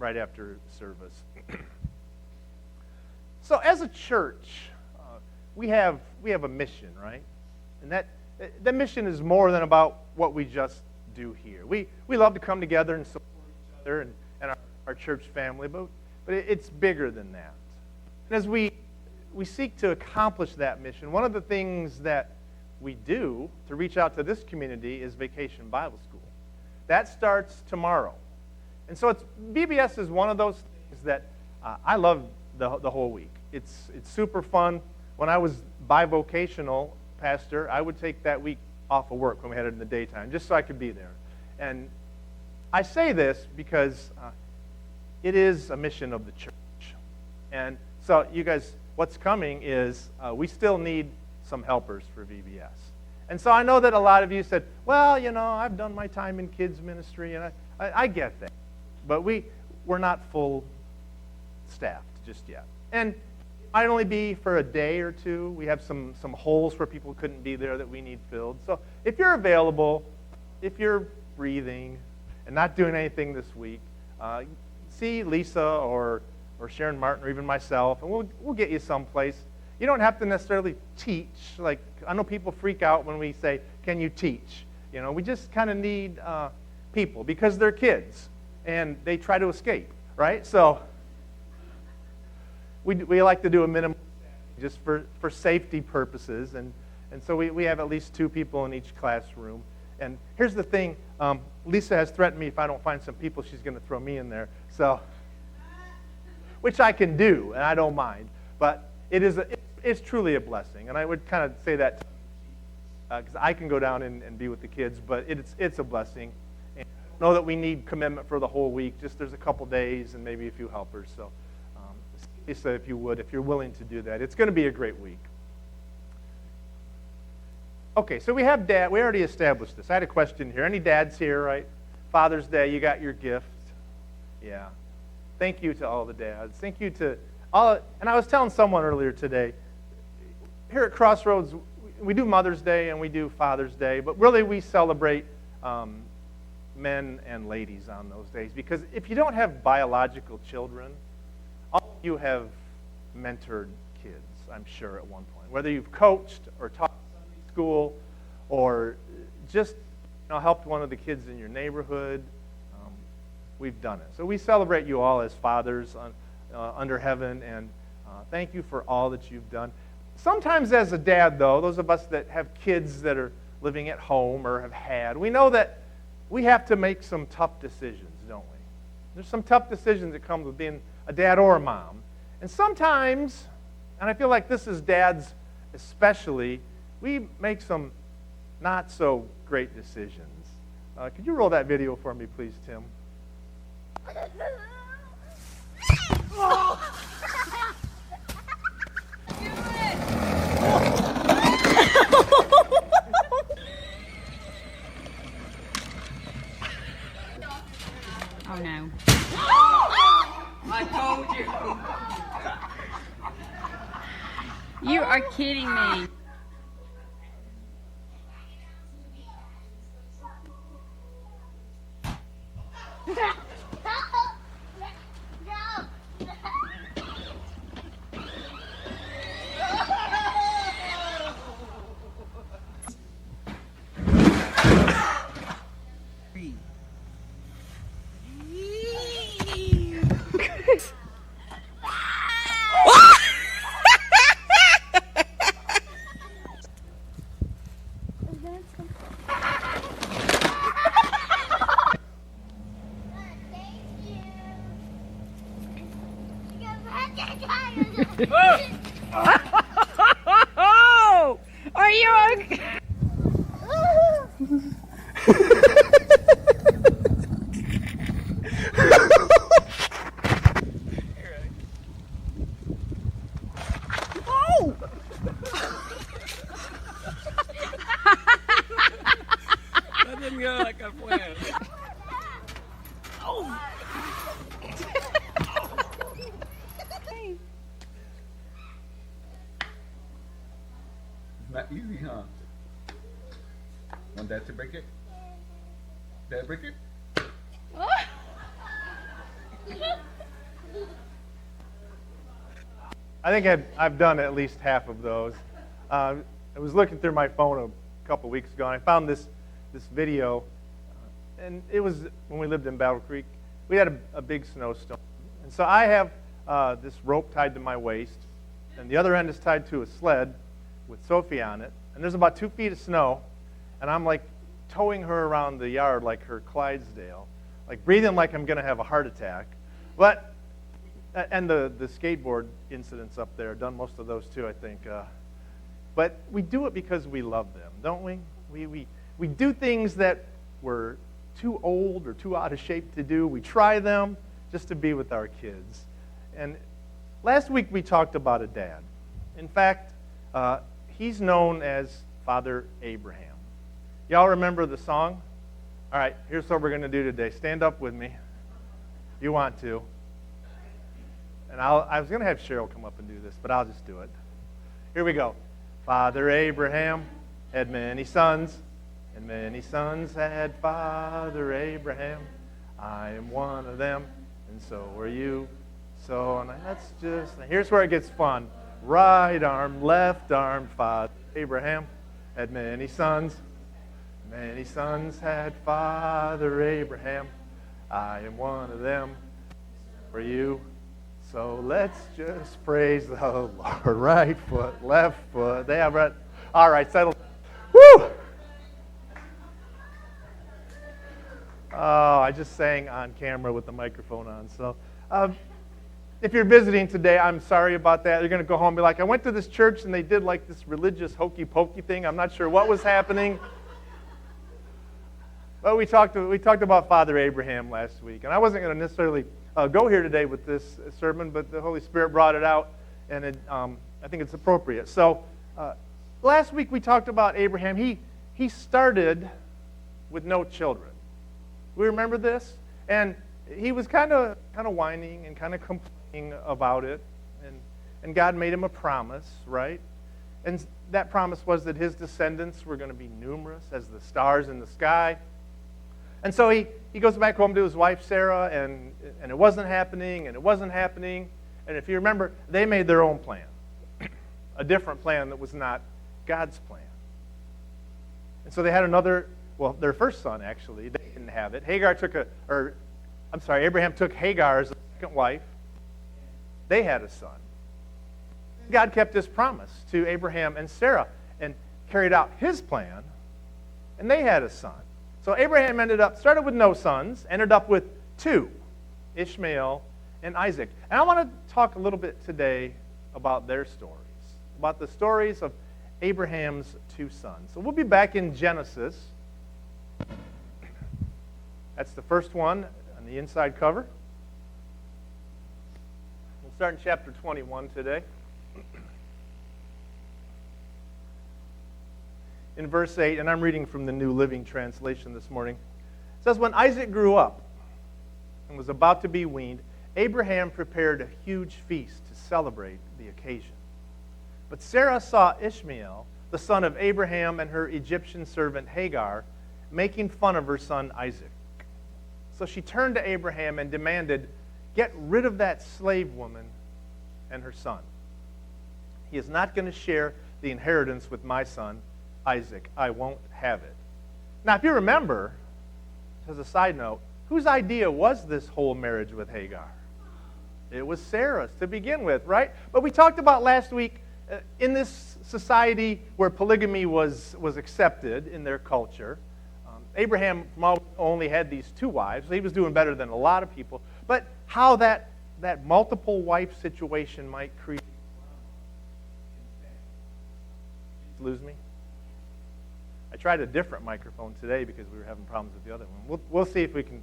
right after service. So as a church, we have a mission, right? And that mission is more than about what we just do here. We love to come together and support each other and our church family, but it's bigger than that. And as we seek to accomplish that mission, one of the things that we do to reach out to this community is Vacation Bible School. That starts tomorrow. And so VBS is one of those things that I love the whole week. It's super fun. When I was bivocational pastor, I would take that week off of work when we had it in the daytime, just so I could be there. And I say this because it is a mission of the church. And so you guys, what's coming is we still need some helpers for VBS. And so I know that a lot of you said, well, I've done my time in kids ministry, and I get that. But we're not full staffed just yet. And it might only be for a day or two. We have some holes where people couldn't be there that we need filled. So if you're available, if you're breathing and not doing anything this week, see Lisa or Sharon Martin or even myself, and we'll get you someplace. You don't have to necessarily teach. Like, I know people freak out when we say, can you teach? We just kind of need people because they're kids and they try to escape, right? So we like to do a minimum just for safety purposes, and so we have at least 2 people in each classroom. And here's the thing, Lisa has threatened me if I don't find some people, she's going to throw me in there. So, which I can do, and I don't mind. But it's truly a blessing, and I would kind of say that because I can go down and be with the kids, but it's a blessing. And I know that we need commitment for the whole week. Just there's a couple days and maybe a few helpers. So, Lisa, if you're willing to do that, it's going to be a great week. Okay, so we have dad. We already established this. I had a question here. Any dads here, right? Father's Day, you got your gift. Yeah. Thank you to all the dads. Thank you to all. And I was telling someone earlier today, here at Crossroads, we do Mother's Day and we do Father's Day, but really we celebrate men and ladies on those days, because if you don't have biological children, all of you have mentored kids, I'm sure, at one point. Whether you've coached or taught Sunday school or just helped one of the kids in your neighborhood, we've done it. So we celebrate you all as fathers under heaven, and thank you for all that you've done. Sometimes as a dad, though, those of us that have kids that are living at home or have had, we know that we have to make some tough decisions, don't we? There's some tough decisions that come with being a dad or a mom. And sometimes, and I feel like this is dads especially, we make some not so great decisions. Could you roll that video for me, please, Tim? Oh no. I told you. You are kidding me. Oh! Are you okay? Oh! That didn't go like I planned. Oh! Not easy, huh? Want Dad to break it? Dad, break it? I think I've done at least half of those. I was looking through my phone a couple weeks ago, and I found this video, and it was when we lived in Battle Creek. We had a big snowstorm, and so I have this rope tied to my waist, and the other end is tied to a sled with Sophie on it, and there's about 2 feet of snow, and I'm like towing her around the yard like her Clydesdale, like breathing like I'm going to have a heart attack. And the skateboard incidents up there, done most of those too, I think. But we do it because we love them, don't we? We do things that we're too old or too out of shape to do. We try them just to be with our kids. And last week we talked about a dad. In fact, he's known as Father Abraham. Y'all remember the song? All right, here's what we're going to do today. Stand up with me. If you want to. And I was going to have Cheryl come up and do this, but I'll just do it. Here we go. Father Abraham had many sons, and many sons had Father Abraham. I am one of them, and so are you. So and here's where it gets fun. Right arm, left arm, Father Abraham had many sons. Many sons had Father Abraham. I am one of them. For you. So let's just praise the Lord. Right foot, left foot. They have right. All right, settle. Woo! Oh, I just sang on camera with the microphone on. So if you're visiting today, I'm sorry about that. You're going to go home and be like, I went to this church and they did like this religious hokey pokey thing. I'm not sure what was happening. Well, we talked about Father Abraham last week, and I wasn't going to necessarily go here today with this sermon, but the Holy Spirit brought it out, and I think it's appropriate. So last week we talked about Abraham. He started with no children. We remember this? And he was kind of whining and kind of complaining about it, and God made him a promise, right? And that promise was that his descendants were going to be numerous as the stars in the sky. And so he goes back home to his wife, Sarah, and it wasn't happening, and it wasn't happening. And if you remember, they made their own plan, a different plan that was not God's plan. And so they had their first son, actually. They didn't have it. Abraham took Hagar as a second wife. They had a son. God kept his promise to Abraham and Sarah and carried out his plan, and they had a son. So Abraham started with no sons, ended up with 2, Ishmael and Isaac. And I want to talk a little bit today about their stories, about the stories of Abraham's 2 sons. So we'll be back in Genesis. That's the first one on the inside cover. We'll start in chapter 21 today. In verse 8, and I'm reading from the New Living Translation this morning, it says, when Isaac grew up and was about to be weaned, Abraham prepared a huge feast to celebrate the occasion. But Sarah saw Ishmael, the son of Abraham, and her Egyptian servant Hagar, making fun of her son Isaac. So she turned to Abraham and demanded, get rid of that slave woman and her son. He is not going to share the inheritance with my son, Isaac. I won't have it. Now, if you remember, as a side note, whose idea was this whole marriage with Hagar? It was Sarah's to begin with, right? But we talked about last week, in this society where polygamy was accepted in their culture, Abraham only had these 2 wives, so he was doing better than a lot of people, but how that multiple wife situation might create. Lose me? I tried a different microphone today because we were having problems with the other one. We'll see if we can.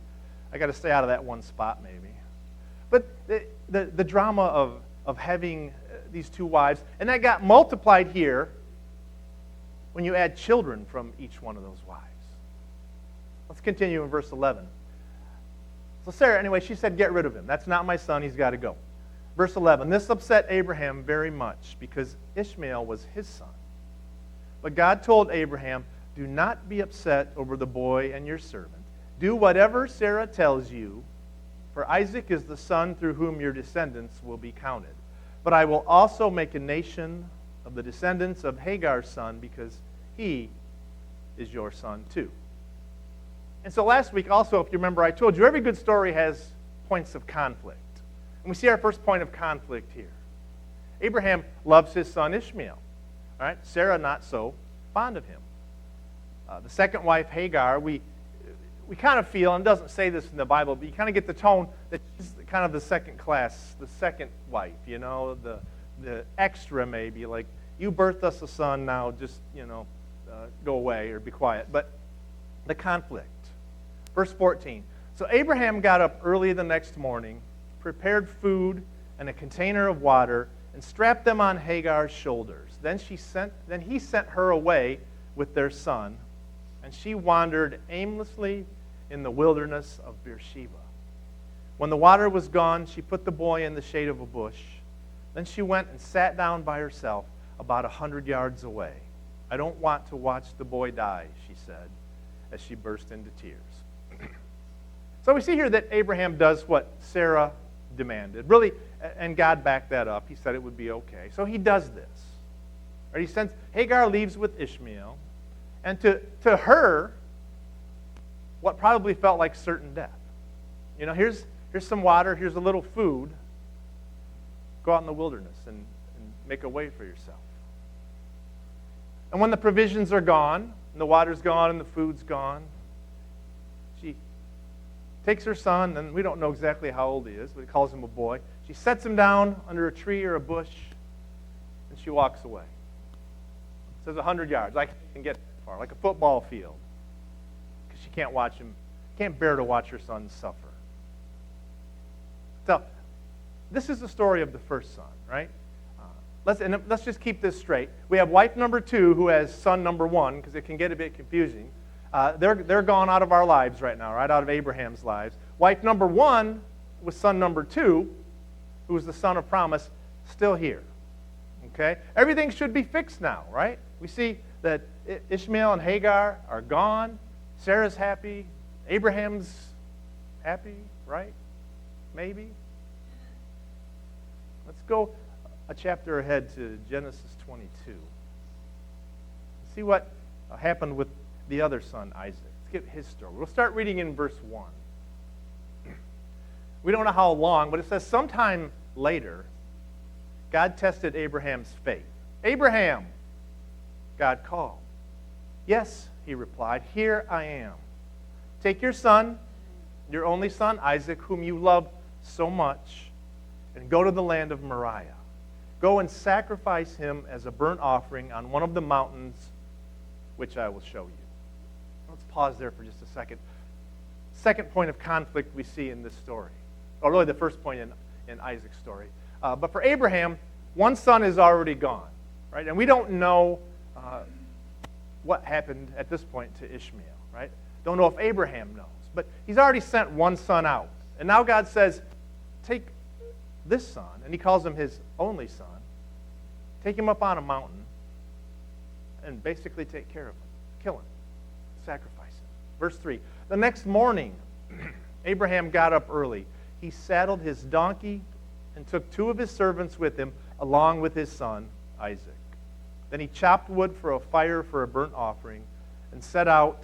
I got to stay out of that one spot maybe. But the drama of having these 2 wives, and that got multiplied here when you add children from each one of those wives. Let's continue in verse 11. So Sarah, anyway, she said, get rid of him. That's not my son. He's got to go. Verse 11, this upset Abraham very much because Ishmael was his son. But God told Abraham, do not be upset over the boy and your servant. Do whatever Sarah tells you, for Isaac is the son through whom your descendants will be counted. but I will also make a nation of the descendants of Hagar's son, because he is your son too. And so last week also, if you remember, I told you every good story has points of conflict. And we see our first point of conflict here. Abraham loves his son Ishmael. All right? Sarah not so fond of him. The second wife, Hagar, we kind of feel, and it doesn't say this in the Bible, but you kind of get the tone that she's kind of the second class, the second wife, the extra maybe, like, you birthed us a son, now just, go away or be quiet. But the conflict. Verse 14. So Abraham got up early the next morning, prepared food and a container of water, and strapped them on Hagar's shoulders. Then he sent her away with their son, and she wandered aimlessly in the wilderness of Beersheba. When the water was gone, she put the boy in the shade of a bush. Then she went and sat down by herself about 100 yards away. I don't want to watch the boy die, she said, as she burst into tears. So we see here that Abraham does what Sarah demanded. Really, and God backed that up. He said it would be okay. So he does this. Right? He sends, Hagar leaves with Ishmael. And to her, what probably felt like certain death. Here's some water, here's a little food. Go out in the wilderness and make a way for yourself. And when the provisions are gone, and the water's gone and the food's gone, she takes her son, and we don't know exactly how old he is, but he calls him a boy. She sets him down under a tree or a bush, and she walks away. It says 100 yards. I can't get that far, like a football field. Because she can't bear to watch her son suffer. So, this is the story of the first son, right? Let's just keep this straight. We have wife number 2 who has son number 1, because it can get a bit confusing. They're gone out of our lives right now, right out of Abraham's lives. Wife number 1 with son number 2, who was the son of promise, still here. Okay? Everything should be fixed now, right? We see that Ishmael and Hagar are gone. Sarah's happy. Abraham's happy, right? Maybe. Let's go a chapter ahead to Genesis 22. See what happened with the other son, Isaac. Let's get his story. We'll start reading in verse 1. We don't know how long, but it says sometime later, God tested Abraham's faith. Abraham, God called. Yes, he replied, here I am. Take your son, your only son, Isaac, whom you love so much, and go to the land of Moriah. Go and sacrifice him as a burnt offering on one of the mountains which I will show you. Let's pause there for just a second. Second point of conflict we see in this story. Or really the first point in Isaac's story. But for Abraham, one son is already gone. Right? And we don't know what happened at this point to Ishmael. Right? Don't know if Abraham knows. But he's already sent one son out. And now God says, take this son, and he calls him his only son, take him up on a mountain and basically take care of him. Kill him. Sacrifice him. Verse 3. The next morning, Abraham got up early. He saddled his donkey and took 2 of his servants with him, along with his son, Isaac. Then he chopped wood for a fire for a burnt offering and set out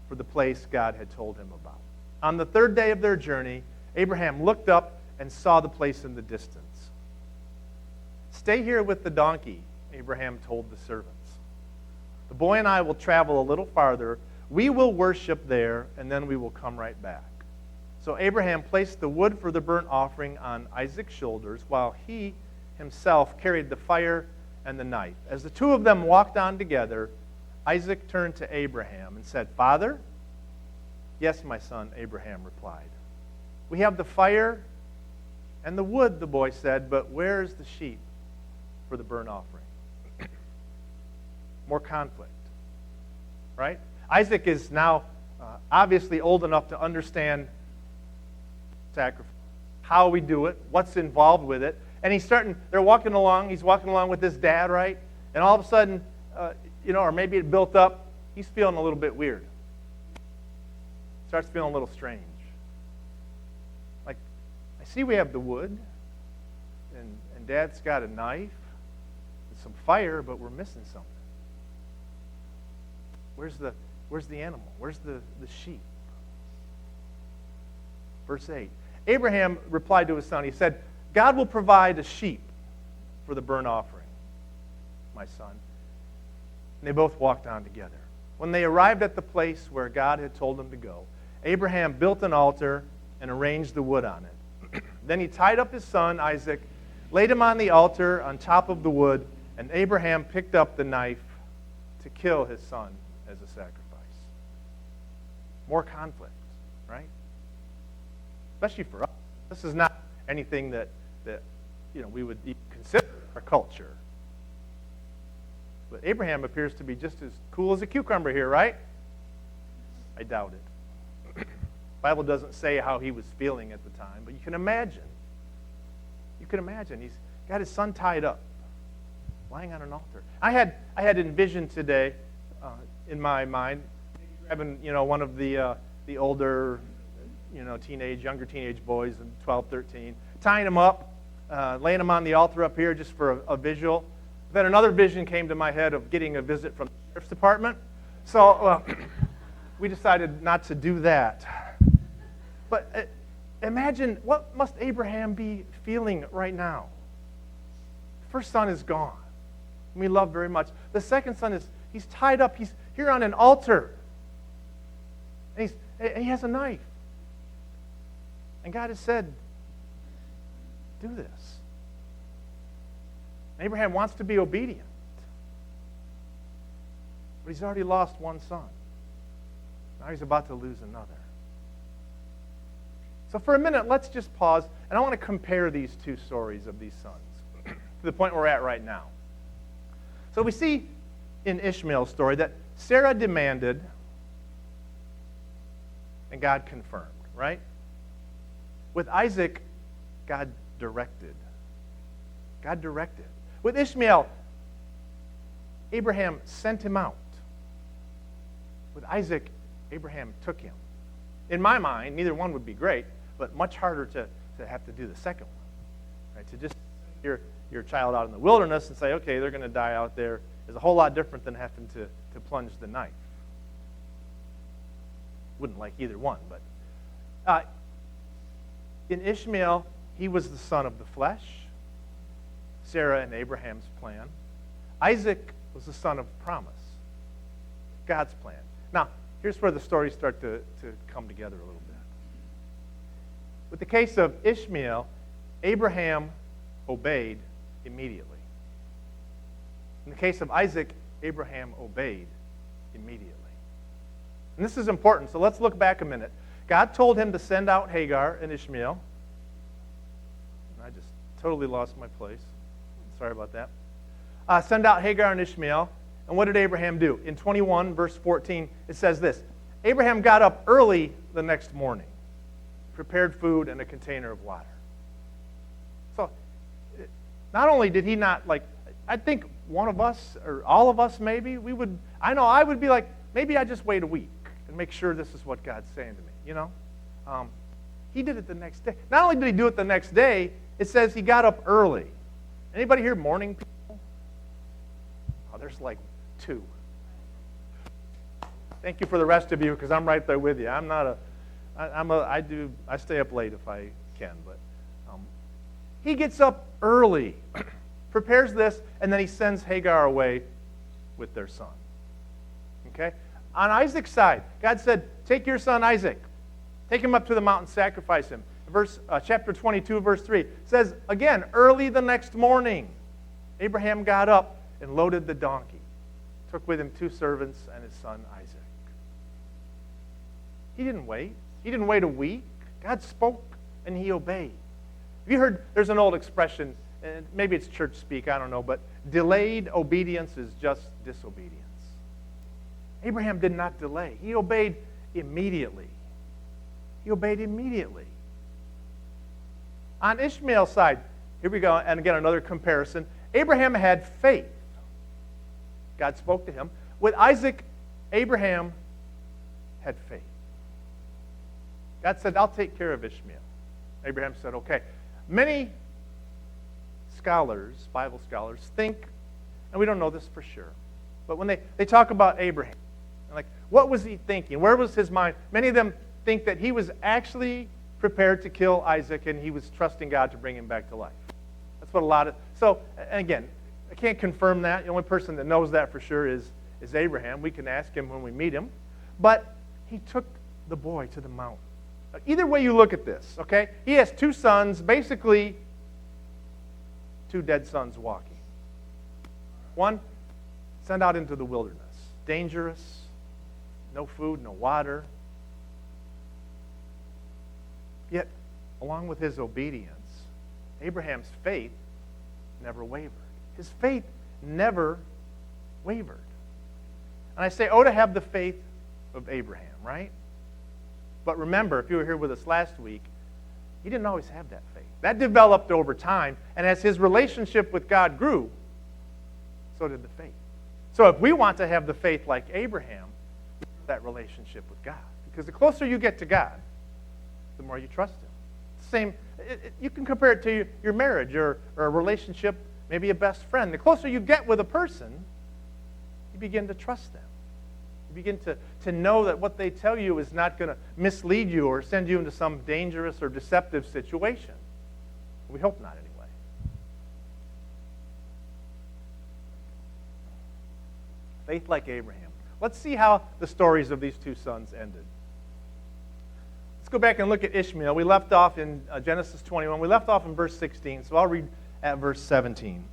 for the place God had told him about. On the 3rd day of their journey, Abraham looked up and saw the place in the distance. Stay here with the donkey, Abraham told the servants. The boy and I will travel a little farther. We will worship there, and then we will come right back. So Abraham placed the wood for the burnt offering on Isaac's shoulders, while he himself carried the fire and the knife. As the 2 of them walked on together, Isaac turned to Abraham and said, Father? Yes, my son, Abraham replied. We have the fire and the wood, the boy said, but where is the sheep for the burnt offering? More conflict, right? Isaac is now obviously old enough to understand sacrifice, how we do it, what's involved with it. And he's walking along with his dad, right? And all of a sudden, or maybe it built up, he's feeling a little bit weird. Starts feeling a little strange. Like, I see we have the wood, and Dad's got a knife and some fire, but we're missing something. Where's the animal? Where's the sheep? Verse 8. Abraham replied to his son. He said, God will provide a sheep for the burnt offering, my son. And they both walked on together. When they arrived at the place where God had told them to go, Abraham built an altar and arranged the wood on it. Then he tied up his son, Isaac, laid him on the altar on top of the wood, and Abraham picked up the knife to kill his son as a sacrifice. More conflict, right? Especially for us. This is not anything that we would even consider our culture. But Abraham appears to be just as cool as a cucumber here, right? I doubt it. The Bible doesn't say how he was feeling at the time, but you can imagine. You can imagine. He's got his son tied up, lying on an altar. I had envisioned today in my mind, grabbing one of the older younger teenage boys, 12, 13, tying him up, laying him on the altar up here just for a visual. Then another vision came to my head of getting a visit from the sheriff's department. So we decided not to do that. But imagine, what must Abraham be feeling right now? The first son is gone, whom he loved very much. The second son he's tied up. He's here on an altar. And he has a knife. And God has said, do this. And Abraham wants to be obedient. But he's already lost one son. Now he's about to lose another. So for a minute, let's just pause, and I want to compare these two stories of these sons to the point where we're at right now. So we see in Ishmael's story that Sarah demanded, and God confirmed, right? With Isaac, God directed. God directed. With Ishmael, Abraham sent him out. With Isaac, Abraham took him. In my mind, neither one would be great, but much harder to have to do the second one. Right? To just send your child out in the wilderness and say, okay, they're going to die out there, is a whole lot different than having to plunge the knife. Wouldn't like either one, but in Ishmael, he was the son of the flesh, Sarah and Abraham's plan. Isaac was the son of promise, God's plan. Now, here's where the stories start to come together a little bit. With the case of Ishmael, Abraham obeyed immediately. In the case of Isaac, Abraham obeyed immediately. And this is important, so let's look back a minute. God told him to send out Hagar and Ishmael. And I just totally lost my place. Sorry about that. Send out Hagar and Ishmael. And what did Abraham do? In 21, verse 14, it says this. Abraham got up early the next morning, prepared food and a container of water. So, not only did he not, I think one of us, or all of us maybe, I would be like, maybe I just wait a week and make sure this is what God's saying to me, He did it the next day. Not only did he do it the next day, it says he got up early. Anybody here morning people? Oh, there's like 2. Thank you for the rest of you, because I'm right there with you. I stay up late if I can, but he gets up early, prepares this, and then he sends Hagar away with their son. Okay? On Isaac's side, God said, take your son Isaac, take him up to the mountain, sacrifice him. Chapter 22, verse 3 says, again, early the next morning, Abraham got up and loaded the donkey, took with him 2 servants and his son Isaac. He didn't wait. He didn't wait a week. God spoke and he obeyed. Have you heard, there's an old expression, and maybe it's church speak, I don't know, but delayed obedience is just disobedience. Abraham did not delay. He obeyed immediately. He obeyed immediately. On Ishmael's side, here we go, and again, another comparison. Abraham had faith. God spoke to him. With Isaac, Abraham had faith. God said, I'll take care of Ishmael. Abraham said, okay. Many scholars, Bible scholars, think, and we don't know this for sure, but when they talk about Abraham, like, what was he thinking? Where was his mind? Many of them think that he was actually prepared to kill Isaac and he was trusting God to bring him back to life. That's what a lot of... So, again, I can't confirm that. The only person that knows that for sure is Abraham. We can ask him when we meet him. But he took the boy to the mountain. Either way you look at this, okay? He has two sons, basically two dead sons walking. One, sent out into the wilderness. Dangerous, no food, no water. Yet, along with his obedience, Abraham's faith never wavered. His faith never wavered. And I say, oh, to have the faith of Abraham, right? But remember, if you were here with us last week, he didn't always have that faith. That developed over time, and as his relationship with God grew, so did the faith. So if we want to have the faith like Abraham, that relationship with God. Because the closer you get to God, the more you trust him. Same, you can compare it to your marriage or a relationship, maybe a best friend. The closer you get with a person, you begin to trust them. You begin to know that what they tell you is not going to mislead you or send you into some dangerous or deceptive situation. We hope not, anyway. Faith like Abraham. Let's see how the stories of these two sons ended. Let's go back and look at Ishmael. We left off in Genesis 21. We left off in verse 16, so I'll read at verse 17.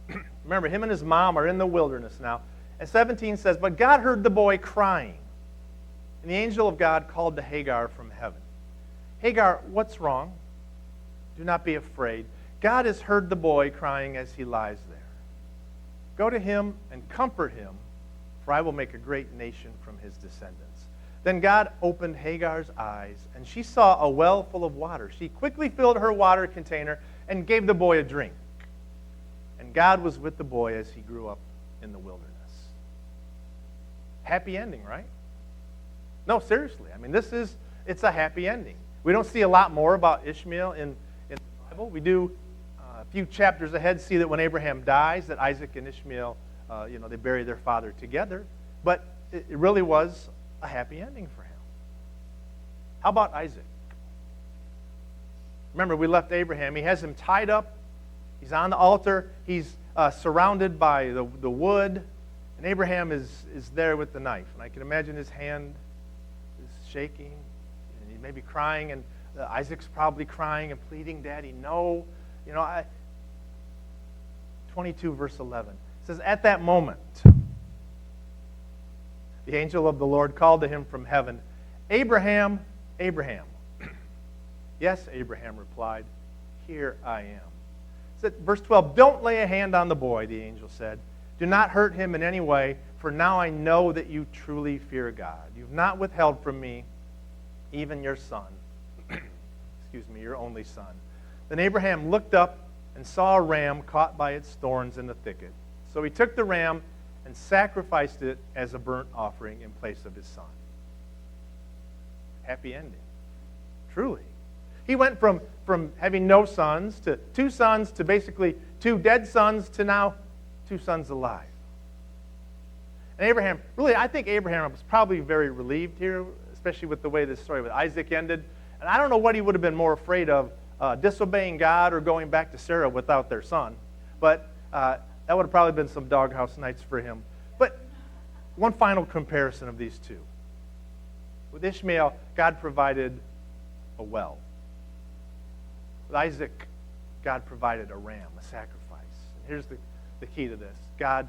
Remember, him and his mom are in the wilderness now. And 17 says, "But God heard the boy crying, and the angel of God called to Hagar from heaven. 'Hagar, what's wrong? Do not be afraid. God has heard the boy crying as he lies there. Go to him and comfort him, for I will make a great nation from his descendants.' Then God opened Hagar's eyes, and she saw a well full of water. She quickly filled her water container and gave the boy a drink. And God was with the boy as he grew up in the wilderness." Happy ending, right? No, seriously. I mean, it's a happy ending. We don't see a lot more about Ishmael in the Bible. We do, a few chapters ahead, see that when Abraham dies, that Isaac and Ishmael, they bury their father together. But it really was a happy ending for him. How about Isaac? Remember, we left Abraham. He has him tied up. He's on the altar. He's surrounded by the wood. And Abraham is there with the knife. And I can imagine his hand is shaking. And he may be crying. And Isaac's probably crying and pleading, "Daddy, no." 22 verse 11. It says, "At that moment, the angel of the Lord called to him from heaven, 'Abraham, Abraham.' 'Yes,' Abraham replied, 'Here I am.'" It said, verse 12, "Don't lay a hand on the boy," the angel said. "Do not hurt him in any way, for now I know that you truly fear God. You've not withheld from me even your son," your only son. Then Abraham looked up and saw a ram caught by its thorns in the thicket. So he took the ram and sacrificed it as a burnt offering in place of his son. Happy ending. Truly. He went from having no sons to two sons to basically two dead sons to now two sons alive. And Abraham, really, I think Abraham was probably very relieved here, especially with the way this story with Isaac ended. And I don't know what he would have been more afraid of, disobeying God or going back to Sarah without their son. But that would have probably been some doghouse nights for him. But one final comparison of these two. With Ishmael, God provided a well. With Isaac, God provided a ram, a sacrifice. And here's the key to this. God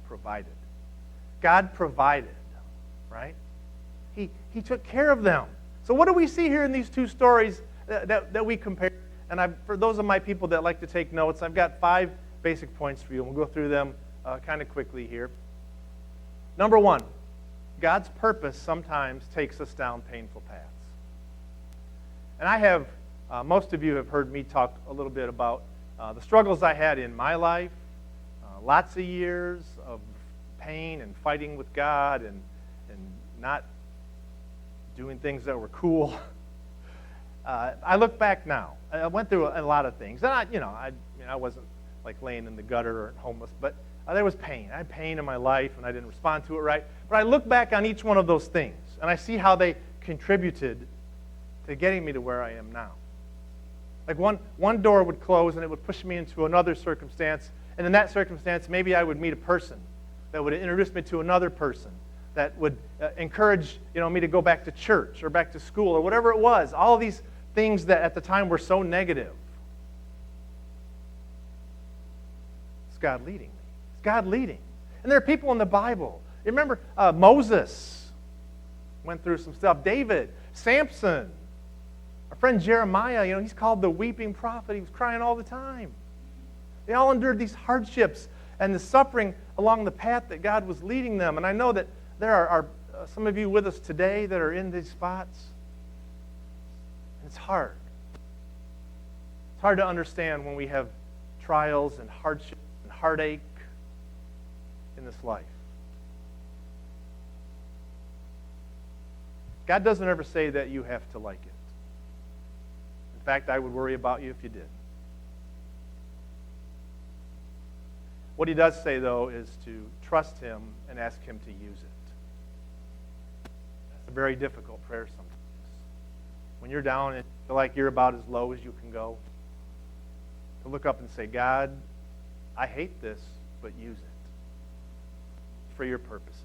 provided. God provided, right? He took care of them. So what do we see here in these two stories that we compare? And for those of my people that like to take notes, I've got 5 basic points for you, and we'll go through them kind of quickly here. Number 1, God's purpose sometimes takes us down painful paths. And I have, most of you have heard me talk a little bit about the struggles I had in my life, lots of years of pain and fighting with God and not doing things that were cool. I look back now. I went through a lot of things, and I wasn't like laying in the gutter or homeless, but there was pain. I had pain in my life, and I didn't respond to it right. But I look back on each one of those things, and I see how they contributed to getting me to where I am now. Like one door would close, and it would push me into another circumstance, and in that circumstance, maybe I would meet a person that would introduce me to another person that would encourage me to go back to church or back to school or whatever it was. All of these things that at the time were so negative. It's God leading me. It's God leading. And there are people in the Bible. You remember Moses went through some stuff. David, Samson, our friend Jeremiah, he's called the weeping prophet. He was crying all the time. They all endured these hardships and the suffering along the path that God was leading them. And I know that there are some of you with us today that are in these spots. And it's hard. It's hard to understand when we have trials and hardships and heartache in this life. God doesn't ever say that you have to like it. In fact, I would worry about you if you did. What he does say, though, is to trust him and ask him to use it. That's a very difficult prayer sometimes. When you're down and feel like you're about as low as you can go, to look up and say, God, I hate this, but use it for your purposes.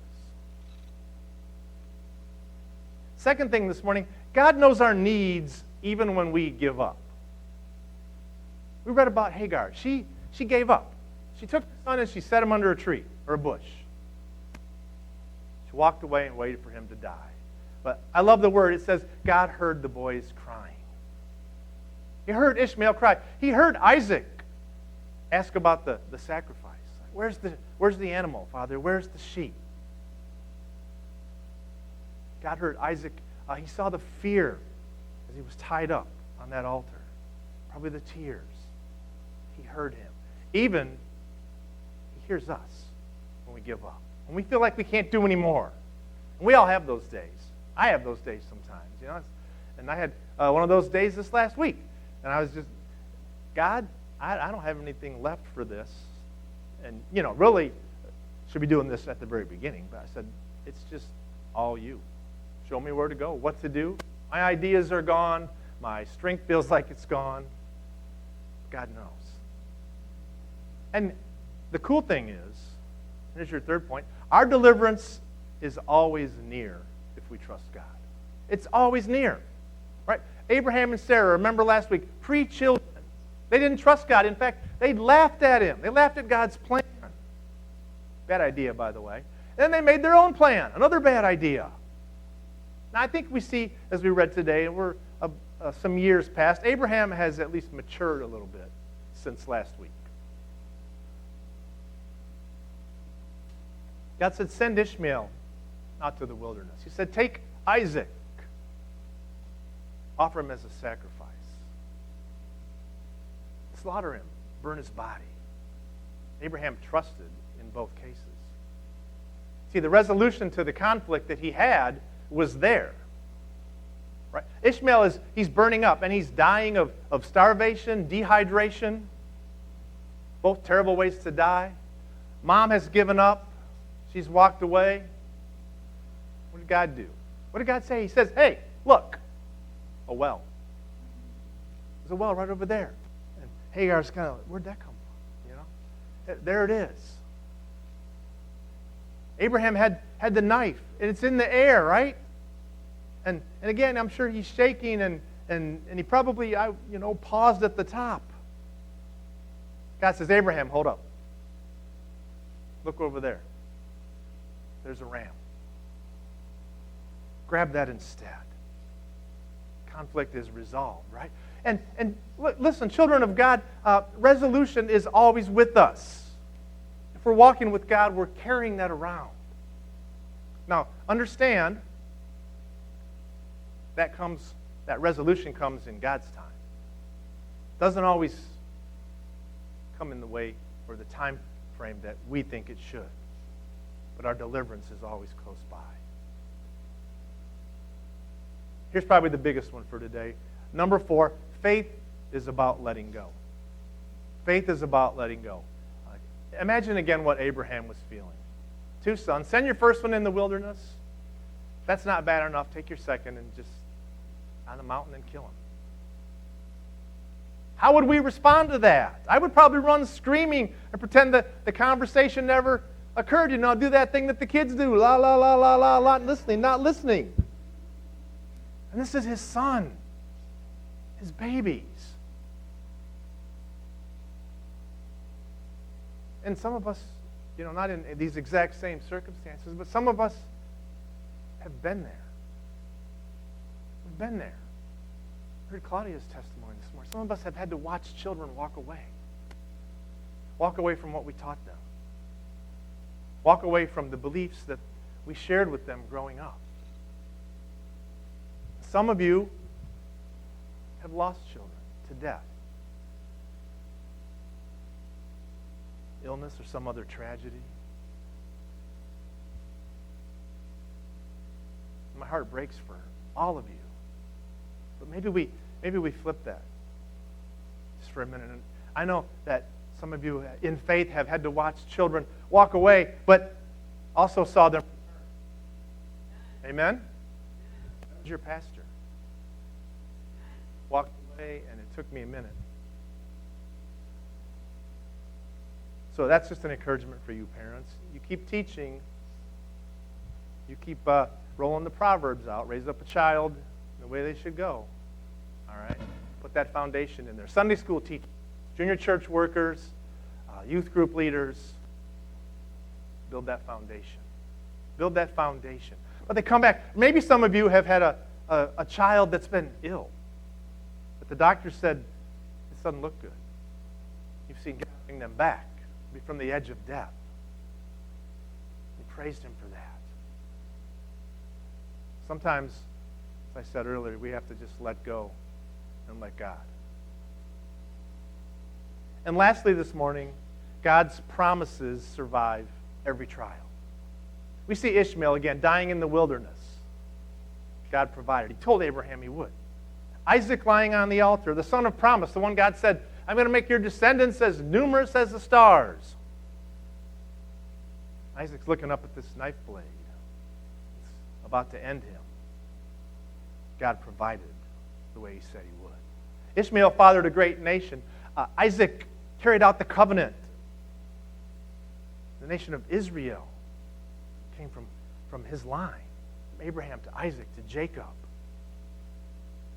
Second thing this morning, God knows our needs even when we give up. We read about Hagar. She gave up. She took her son and she set him under a tree or a bush. She walked away and waited for him to die. But I love the word. It says, God heard the boys crying. He heard Ishmael cry. He heard Isaac ask about the sacrifice. Where's the animal, Father? Where's the sheep? God heard Isaac. He saw the fear as he was tied up on that altar. Probably the tears. He heard him. Even he hears us when we give up. When we feel like we can't do anymore. And we all have those days. I have those days sometimes. And I had one of those days this last week. And I was just, God, I don't have anything left for this. And, really should be doing this at the very beginning. But I said, it's just all you. Show me where to go, what to do. My ideas are gone. My strength feels like it's gone. God knows. And the cool thing is, here's your third point, our deliverance is always near if we trust God. It's always near. Right? Abraham and Sarah, remember last week, pre-children. They didn't trust God. In fact, they laughed at him. They laughed at God's plan. Bad idea, by the way. And then they made their own plan. Another bad idea. Now, I think we see, as we read today, and we're some years past, Abraham has at least matured a little bit since last week. God said, send Ishmael out to the wilderness. He said, take Isaac. Offer him as a sacrifice. Slaughter him. Burn his body. Abraham trusted in both cases. See, the resolution to the conflict that he had was there. Right? Ishmael he's burning up, and he's dying of starvation, dehydration. Both terrible ways to die. Mom has given up. She's walked away. What did God do? What did God say? He says, hey, look, a well. There's a well right over there. And Hagar's kind of, where'd that come from? There it is. Abraham had the knife, and it's in the air, right? And again, I'm sure he's shaking, and he probably paused at the top. God says, Abraham, hold up. Look over there. There's a ram. Grab that instead. Conflict is resolved, right? And listen, children of God, resolution is always with us. If we're walking with God, we're carrying that around. Now, understand that resolution comes in God's time. It doesn't always come in the way or the time frame that we think it should. But our deliverance is always close by. Here's probably the biggest one for today. Number 4, faith is about letting go. Faith is about letting go. Imagine again what Abraham was feeling. 2 sons. Send your first one in the wilderness. That's not bad enough. Take your second and just on the mountain and kill him. How would we respond to that? I would probably run screaming and pretend that the conversation never occurred. Do that thing that the kids do. La, la, la, la, la, la, listening, not listening. And this is his son, his babies. And some of us, not in these exact same circumstances, but some of us have been there. We've been there. I heard Claudia's testimony this morning. Some of us have had to watch children walk away. Walk away from what we taught them. Walk away from the beliefs that we shared with them growing up. Some of you have lost children to death. Illness or some other tragedy. My heart breaks for all of you. But maybe we flip that just for a minute. And I know that some of you in faith have had to watch children walk away, but also saw them return. Amen? That was your pastor. Walked away, and it took me a minute. So that's just an encouragement for you, parents. You keep teaching. You keep rolling the Proverbs out. Raise up a child the way they should go. All right? Put that foundation in there. Sunday school teachers, junior church workers, youth group leaders. Build that foundation. Build that foundation. But they come back. Maybe some of you have had a child that's been ill. But the doctor said, this doesn't look good. You've seen God bring them back from the edge of death. You praised him for that. Sometimes, as I said earlier, we have to just let go and let God. And lastly this morning, God's promises survive every trial. We see Ishmael again dying in the wilderness. God provided. He told Abraham he would. Isaac lying on the altar, the son of promise, the one God said, I'm going to make your descendants as numerous as the stars. Isaac's looking up at this knife blade. It's about to end him. God provided the way he said he would. Ishmael fathered a great nation. Isaac carried out the covenant. The nation of Israel came from his line, from Abraham to Isaac to Jacob.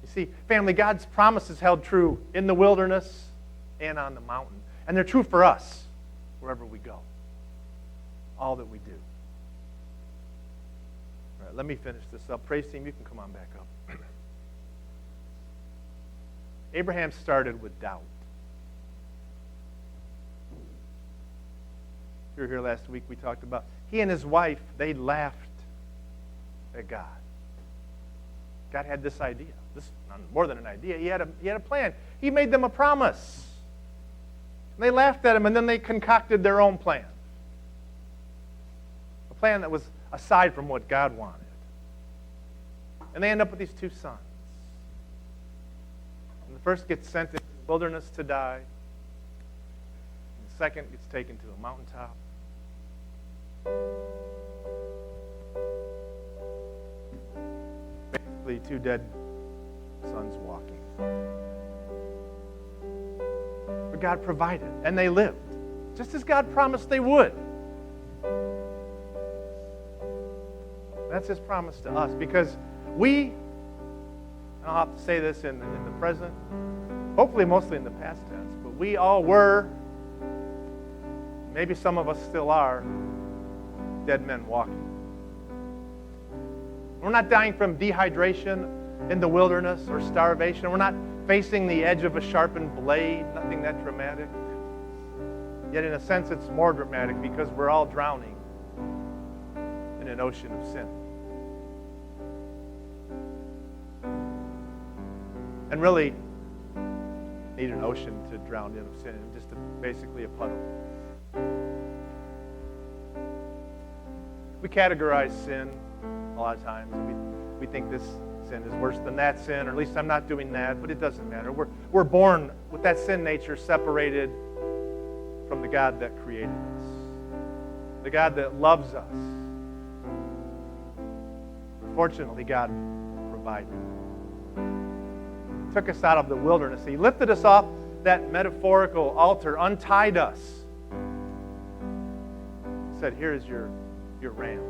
You see, family, God's promises held true in the wilderness and on the mountain. And they're true for us wherever we go. All that we do. All right, let me finish this up. Praise team, you can come on back up. Abraham started with doubt. If you were here last week, we talked about he and his wife, they laughed at God. God had this idea. This is more than an idea. He had a plan. He made them a promise. And they laughed at him, and then they concocted their own plan. A plan that was aside from what God wanted. And they end up with these 2 sons. And the first gets sent into the wilderness to die. And the second gets taken to a mountaintop. Basically, 2 dead sons walking. But God provided, and they lived, just as God promised they would. That's his promise to us, because we, and I'll have to say this in the present, hopefully mostly in the past tense, but we all were, maybe some of us still are, dead men walking. We're not dying from dehydration in the wilderness or starvation. We're not facing the edge of a sharpened blade, nothing that dramatic. Yet in a sense it's more dramatic because we're all drowning in an ocean of sin. And really need an ocean to drown in of sin, just basically a puddle. We categorize sin a lot of times. We think this sin is worse than that sin, or at least I'm not doing that, but it doesn't matter. We're born with that sin nature separated from the God that created us, the God that loves us. Fortunately, God provided. He took us out of the wilderness. He lifted us off that metaphorical altar, untied us. He said, here is your ram,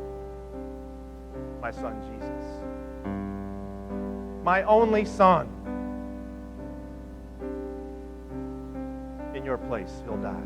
my son Jesus. My only son. In your place, he'll die.